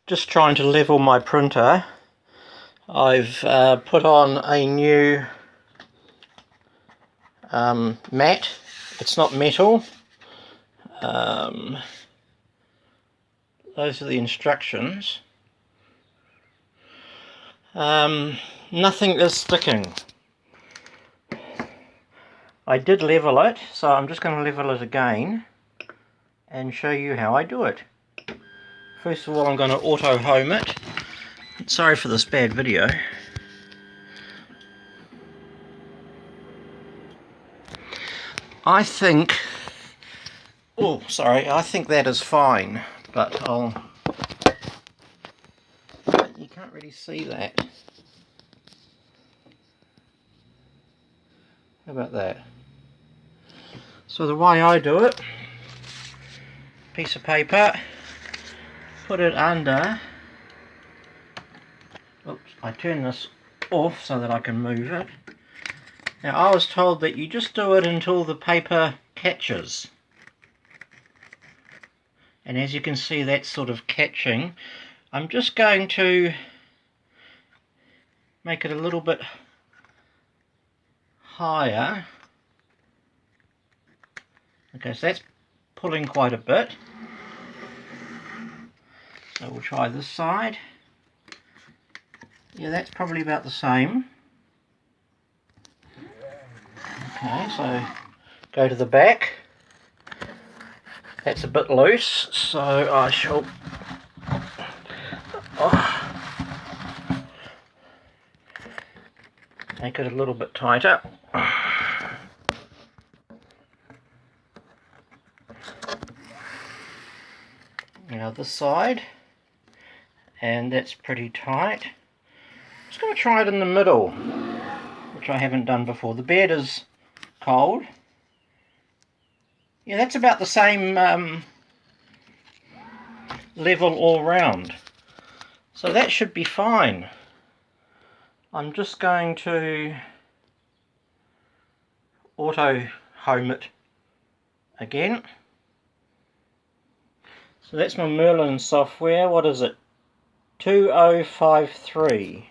just trying to level my printer. I've put on a new mat. It's not metal. Those are the instructions. Nothing is sticking. I did level it, so I'm just going to level it again and show you how I do it. First of all, I'm going to auto home it. Sorry for this bad video. I think that is fine, but you can't really see that. How about that? So the way I do it, piece of paper, put it under. Oops, I turn this off so that I can move it. Now I was told that you just do it until the paper catches. And as you can see, that's sort of catching. I'm just going to make it a little bit higher. Okay, so that's pulling quite a bit. So we'll try this side. Yeah, that's probably about the same. Okay, so go to the back. That's a bit loose, so I shall make it a little bit tighter. Now this side, and that's pretty tight. I'm just going to try it in the middle, which I haven't done before. The bed is cold. Yeah, that's about the same level all round. So that should be fine. I'm just going to auto home it again. So that's my Merlin software. What is it? 2053.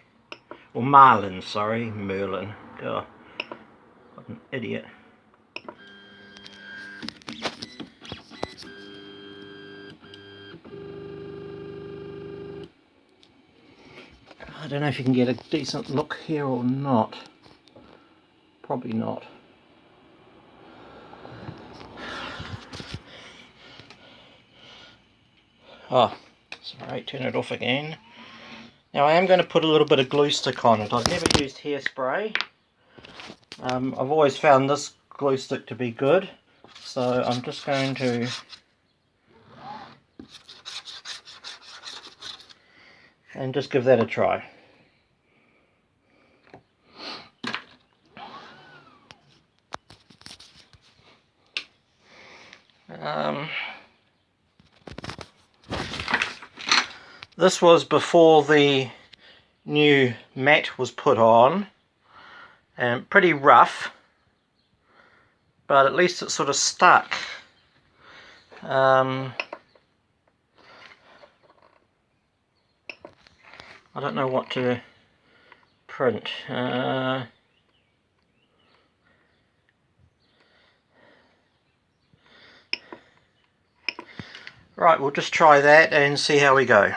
Or Marlin, sorry. Merlin. God, what an idiot. I don't know if you can get a decent look here or not. Probably not. Oh, sorry, turn it off again. Now I am going to put a little bit of glue stick on it. I've never used hairspray. I've always found this glue stick to be good. So I'm just going to just give that a try. This was before the new mat was put on, and pretty rough, but at least it sort of stuck. I don't know what to print. Right, we'll just try that and see how we go.